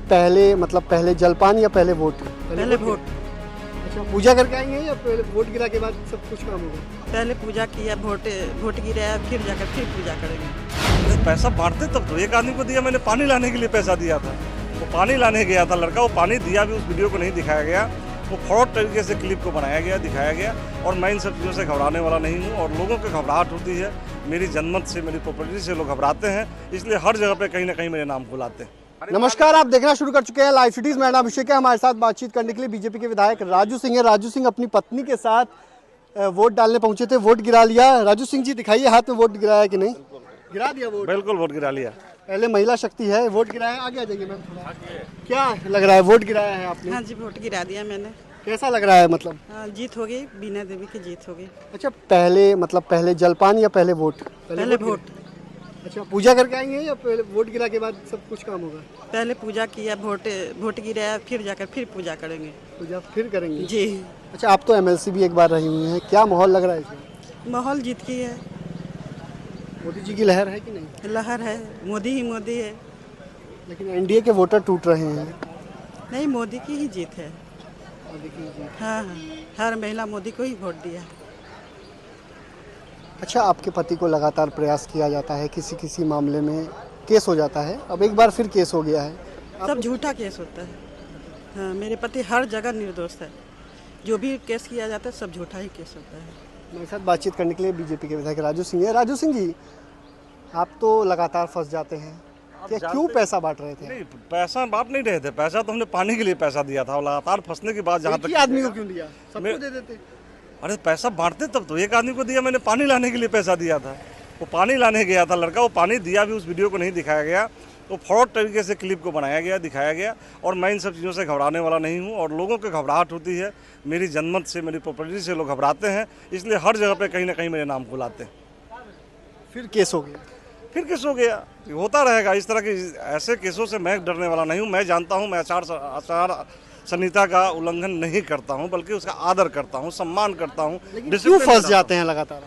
पहले जलपान या पहले वोट? पहले वोट। अच्छा, पूजा करके आएंगे या पहले वोट गिरा के बाद सब कुछ काम होगा? पहले पूजा किया, वोट गिराया, फिर जाकर फिर पूजा करेंगे। पैसा बांटते तब तो एक आदमी को दिया, मैंने पानी लाने के लिए पैसा दिया था, वो पानी लाने गया था लड़का, वो पानी दिया भी, उस वीडियो को नहीं दिखाया गया, वो फ्रॉड तरीके से क्लिप को बनाया गया, दिखाया गया। और मैं इन सब चीज़ों से घबराने वाला नहीं हूँ, और लोगों को घबराहट होती है, मेरी जनमत से, मेरी प्रॉपर्टी से लोग घबराते हैं, इसलिए हर जगह पे कहीं ना कहीं मेरे नाम को लाते हैं। नमस्कार, आप देखना शुरू कर चुके हैं लाइव सिटीज। मेरा नाम अभिषेक है। हमारे साथ बातचीत करने के लिए बीजेपी के विधायक राजू सिंह है। राजू सिंह अपनी पत्नी के साथ वोट डालने पहुंचे थे, वोट गिरा लिया। राजू सिंह जी, दिखाइए हाथ में वोट गिराया कि नहीं? गिरा दिया वोट? बिल्कुल वोट गिरा लिया। पहले महिला शक्ति है, वोट गिराया। आगे आ जाइए मैम थोड़ा। क्या लग रहा है, वोट गिराया है आपने? हाँ जी, वोट गिरा दिया मैंने। कैसा लग रहा है? मतलब हाँ, जीत हो गई, बीना देवी की जीत हो गई। अच्छा, पहले जलपान या पहले वोट? पहले वोट। अच्छा, पूजा करके आएंगे या पहले वोट गिरा के बाद सब कुछ काम होगा? पहले पूजा किया, वोट गिराया, फिर जाकर फिर पूजा करेंगे। पूजा फिर करेंगे जी। अच्छा, आप तो एमएलसी भी एक बार रही हुई हैं, क्या माहौल लग रहा है इसमें? माहौल जीत की है। मोदी जी की लहर है कि नहीं? लहर है, मोदी ही मोदी है। लेकिन एनडीए के वोटर टूट रहे हैं। नहीं, मोदी की ही जीत है। मोदी की जीत। हाँ हाँ, हर महिला मोदी को ही वोट दिया। अच्छा, आपके पति को लगातार प्रयास किया जाता है, किसी किसी मामले में केस हो जाता है, अब एक बार फिर केस हो गया है। सब झूठा केस होता है। हाँ, मेरे पति हर जगह निर्दोष है, जो भी केस किया जाता है सब झूठा ही केस होता है। मेरे साथ बातचीत करने के लिए बीजेपी के विधायक राजू सिंह है। राजू सिंह जी, आप तो लगातार फंस जाते हैं, क्या क्यों पैसा बांट रहे थे? नहीं, पैसा बांट नहीं रहे थे, पैसा तो हमने पानी के लिए पैसा दिया था, और लगातार फंसने के बाद जहाँ एक ही तक आदमी को क्यों दिया? सबको दे देते। अरे पैसा बांटते तब तो एक आदमी को दिया, मैंने पानी लाने के लिए पैसा दिया था, वो पानी लाने गया था लड़का, वो पानी दिया भी, उस वीडियो को नहीं दिखाया गया, वो फ्रॉड तरीके से क्लिप को बनाया गया, दिखाया गया। और मैं इन सब चीज़ों से घबराने वाला नहीं हूँ, और लोगों को घबराहट होती है, मेरी जनमत से, मेरी प्रॉपर्टी से लोग घबराते हैं, इसलिए हर जगह पे कहीं ना कहीं मेरे नाम को लाते हैं। फिर केस हो गया? फिर केस हो गया, होता रहेगा इस तरह के, ऐसे केसों से मैं डरने वाला नहीं हूँ। मैं जानता हूँ, मैं आचार संहिता का उल्लंघन नहीं करता हूँ, बल्कि उसका आदर करता हूँ, सम्मान करता हूँ। क्यों फंस जाते हैं लगातार?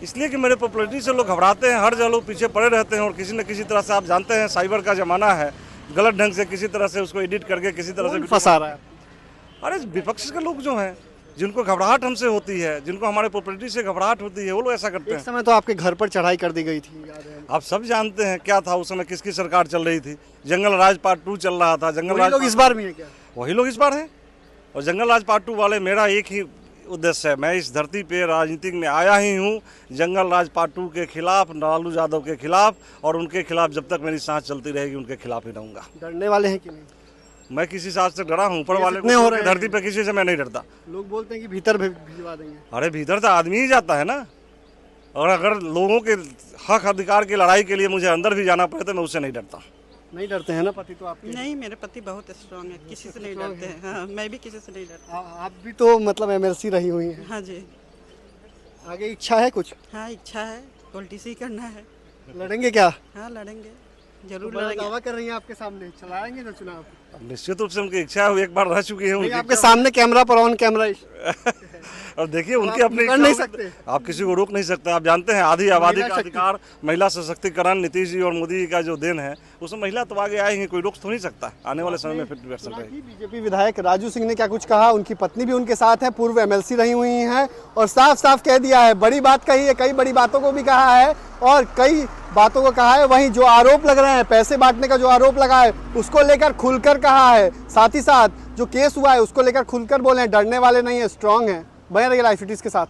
इसलिए कि मेरे पॉपुलैरिटी से लोग घबराते हैं, हर जगह लोग पीछे पड़े रहते हैं, और किसी न किसी तरह से, आप जानते हैं साइबर का ज़माना है, गलत ढंग से किसी तरह से उसको एडिट करके किसी तरह से फंसा रहा है। अरे विपक्ष के लोग जो हैं, जिनको घबराहट हमसे होती है, जिनको हमारे पॉपुलैरिटी से घबराहट होती है, वो लोग ऐसा करते एक हैं। समय तो आपके घर पर चढ़ाई कर दी गई थी, याद है? आप सब जानते हैं क्या था उस समय, किसकी सरकार चल रही थी। जंगल राज पार्ट 2 चल रहा था। जंगल राज लोग इस बार भी है क्या? वही लोग इस बार हैं, और जंगल राज पार्ट 2 वाले, मेरा एक ही उद्देश्य है, मैं इस धरती पे राजनीतिक में आया ही हूँ जंगल राज पार्ट 2 के खिलाफ, लालू यादव के खिलाफ, और उनके खिलाफ जब तक मेरी सांस चलती रहेगी उनके खिलाफ ही रहूँगा। डरने वाले हैं कि नहीं? मैं किसी से आज तक डरा हूँ? ऊपर वाले कितने हो रहे हैं? धरती पे किसी से मैं नहीं डरता। लोग बोलते हैं कि भीतर भिजवा देंगे। अरे भीतर तो आदमी ही जाता है ना, और अगर लोगों के हक अधिकार की लड़ाई के लिए मुझे अंदर भी जाना पड़े तो मैं उससे नहीं डरता। नहीं डरते हैं ना पति तो आपके? नहीं, मेरे पति बहुत स्ट्रांग है, किसी से नहीं डरते हैं। हाँ, मैं भी किसी से नहीं डरता। आप भी तो मतलब एमएलसी रही हुई हैं। हाँ जी। आगे इच्छा है कुछ? हाँ, इच्छा है, पॉलिटिक्स ही करना है। लड़ेंगे क्या? हाँ, लड़ेंगे, जरूर बड़ा लड़ेंगे। दावा कर रही हैं आपके सामने, चलाएंगे ना चुनाव? अब निश्चित रूप से उनकी इच्छा है, वो एक बार रह चुकी है उनकी आपके सामने कैमरा पर ऑन कैमरा और देखिए उनकी अपनी कर नहीं सकते। आप किसी को रोक नहीं सकते। आप जानते हैं आधी आबादी महिला का शक्ति। अधिकार, महिला सशक्तिकरण नीतीश जी और मोदी जी का जो देन है, उसमें महिला तो आगे आएंगे, कोई रोक तो नहीं सकता। आने वाले समय में 50% रहेगी। बीजेपी विधायक राजू सिंह ने क्या कुछ कहा, उनकी पत्नी भी उनके साथ है, पूर्व एमएलसी रही हुई हैं, और साफ साफ कह दिया है, बड़ी बात कही है, कई बड़ी बातों को भी कहा है, और कई बातों को कहा है। वहीं जो आरोप लग रहे हैं, पैसे बांटने का जो आरोप लगा है, उसको लेकर खुलकर कहा है। साथ ही साथ जो केस हुआ है उसको लेकर खुलकर बोले हैं, डरने वाले नहीं है, स्ट्रांग है। बने रहिए लाइव सिटीज के साथ।